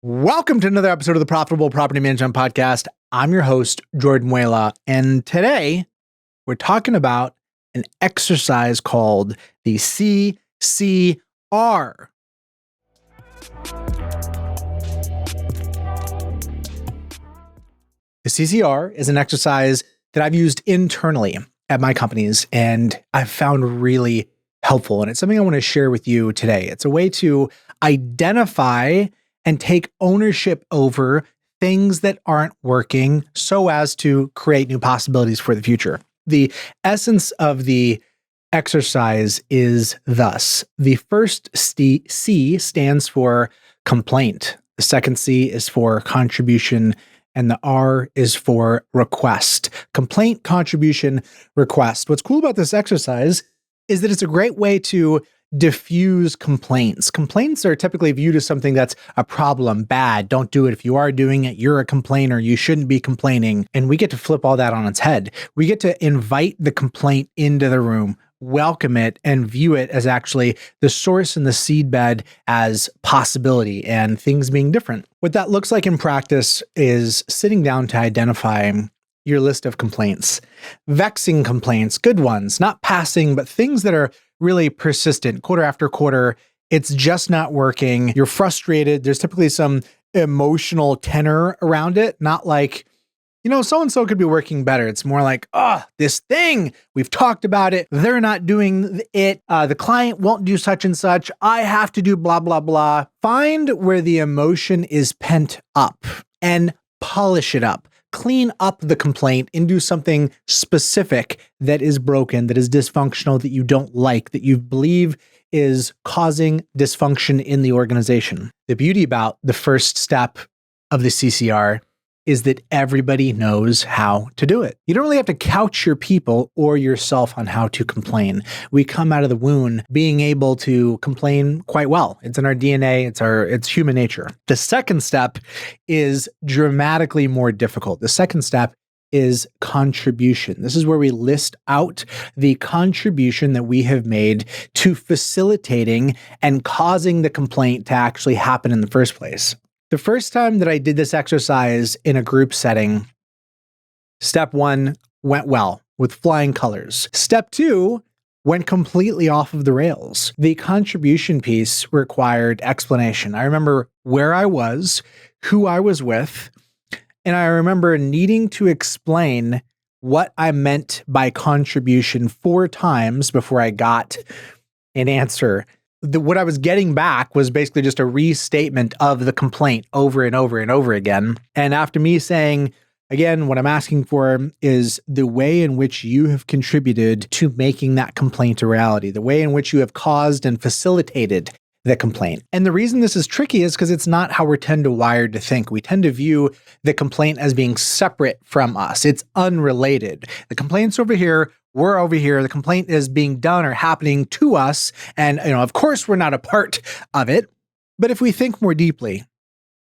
Welcome to another episode of the Profitable Property Management Podcast. I'm your host, Jordan Muela, and today we're talking about an exercise called the CCR. The CCR is an exercise that I've used internally at my companies, and I've found really helpful, and it's something I want to share with you today. It's a way to identify and take ownership over things that aren't working so as to create new possibilities for the future. The essence of the exercise is thus: the first C stands for complaint, the second C is for contribution, and the R is for request. Complaint, contribution, request. What's cool about this exercise is that it's a great way to diffuse complaints. Complaints are typically viewed as something that's a problem, bad, don't do it. If you are doing it, you're a complainer, you shouldn't be complaining. And we get to flip all that on its head. We get to invite the complaint into the room, welcome it, and view it as actually the source and the seedbed as possibility and things being different. What that looks like in practice is sitting down to identify your list of complaints, vexing complaints, good ones, not passing, but things that are really persistent, quarter after quarter. It's just not working. You're frustrated. There's typically some emotional tenor around it, not like, so-and-so could be working better. It's more like, this thing, we've talked about it. They're not doing it. The client won't do such and such. I have to do blah, blah, blah. Find where the emotion is pent up and polish it up. Clean up the complaint into something specific that is broken, that is dysfunctional, that you don't like, that you believe is causing dysfunction in the organization. The beauty about the first step of the CCR is that everybody knows how to do it. You don't really have to couch your people or yourself on how to complain. We come out of the womb being able to complain quite well. It's in our DNA, it's human nature. The second step is dramatically more difficult. The second step is contribution. This is where we list out the contribution that we have made to facilitating and causing the complaint to actually happen in the first place. The first time that I did this exercise in a group setting, step one went well with flying colors. Step two went completely off of the rails. The contribution piece required explanation. I remember where I was, who I was with, and I remember needing to explain what I meant by contribution 4 times before I got an answer. What I was getting back was basically just a restatement of the complaint over and over and over again. And after me saying, again, what I'm asking for is the way in which you have contributed to making that complaint a reality, the way in which you have caused and facilitated the complaint. And the reason this is tricky is because it's not how we're wired to think. We tend to view the complaint as being separate from us. It's unrelated. The complaint's over here, we're over here. The complaint is being done or happening to us. And, of course, we're not a part of it. But if we think more deeply,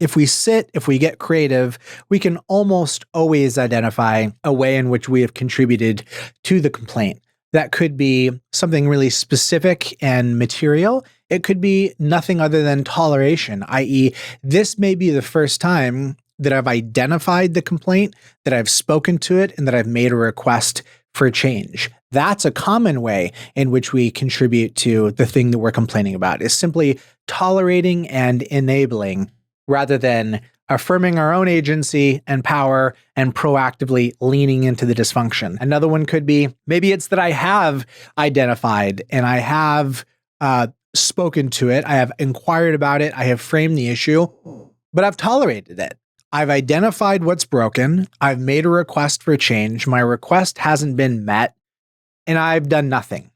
if we sit, if we get creative, we can almost always identify a way in which we have contributed to the complaint. That could be something really specific and material. It could be nothing other than toleration, i.e., this may be the first time that I've identified the complaint, that I've spoken to it, and that I've made a request for change. That's a common way in which we contribute to the thing that we're complaining about, is simply tolerating and enabling rather than affirming our own agency and power and proactively leaning into the dysfunction. Another one could be, maybe it's that I have identified and I have spoken to it, I have inquired about it, I have framed the issue, but I've tolerated it. I've identified what's broken, I've made a request for change, my request hasn't been met, and I've done nothing.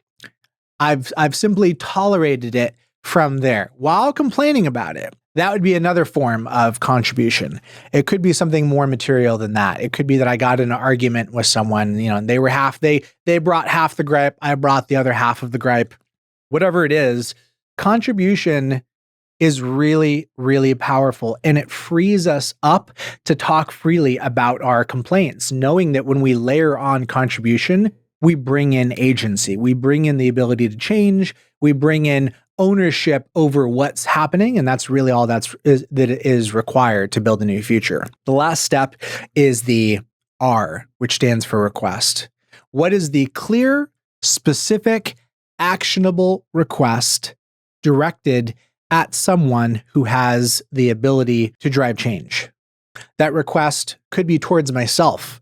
I've simply tolerated it from there while complaining about it. That would be another form of contribution. It could be something more material than that. It could be that I got in an argument with someone, and they were they brought half the gripe, I brought the other half of the gripe. Whatever it is, contribution is really, really powerful, and it frees us up to talk freely about our complaints, knowing that when we layer on contribution, we bring in agency, we bring in the ability to change, we bring in ownership over what's happening. And that's really all that is required to build a new future. The last step is the R, which stands for request. What is the clear, specific, actionable request directed at someone who has the ability to drive change? That request could be towards myself.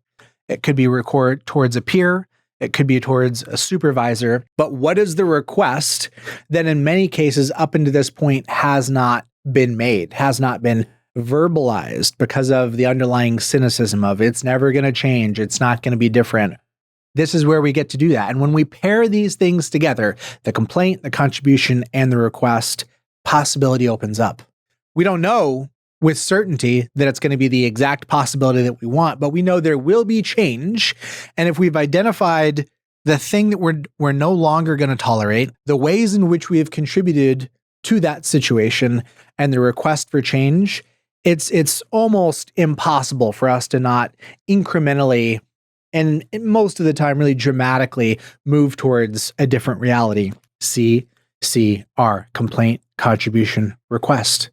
It could be towards a peer. It could be towards a supervisor. But what is the request that in many cases up until this point has not been made, has not been verbalized because of the underlying cynicism of it's never going to change. It's not going to be different. This is where we get to do that. And when we pair these things together, the complaint, the contribution, and the request, possibility opens up. We don't know with certainty that it's going to be the exact possibility that we want, but we know there will be change. And if we've identified the thing that we're no longer going to tolerate, the ways in which we have contributed to that situation and the request for change, it's almost impossible for us to not incrementally and most of the time really dramatically move towards a different reality. CCR, complaint, contribution, request.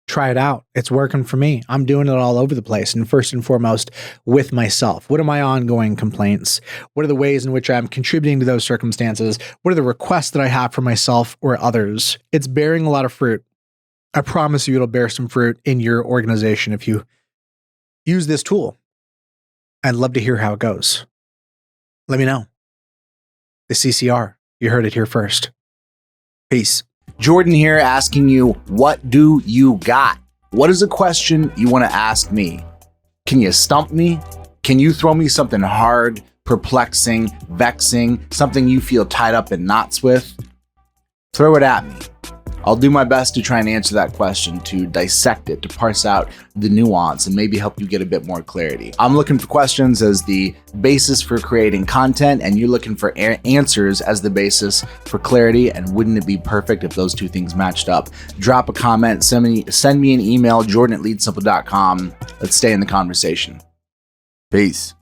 Try it out. It's working for me. I'm doing it all over the place. And first and foremost, with myself. What are my ongoing complaints? What are the ways in which I'm contributing to those circumstances? What are the requests that I have for myself or others? It's bearing a lot of fruit. I promise you it'll bear some fruit in your organization if you use this tool. I'd love to hear how it goes. Let me know. The CCR. You heard it here first. Peace. Jordan here asking you, what do you got? What is a question you want to ask me? Can you stump me? Can you throw me something hard, perplexing, vexing, something you feel tied up in knots with? Throw it at me. I'll do my best to try and answer that question, to dissect it, to parse out the nuance and maybe help you get a bit more clarity. I'm looking for questions as the basis for creating content, and you're looking for answers as the basis for clarity. And wouldn't it be perfect if those two things matched up? Drop a comment, send me an email, jordan@leadsimple.com. Let's stay in the conversation. Peace.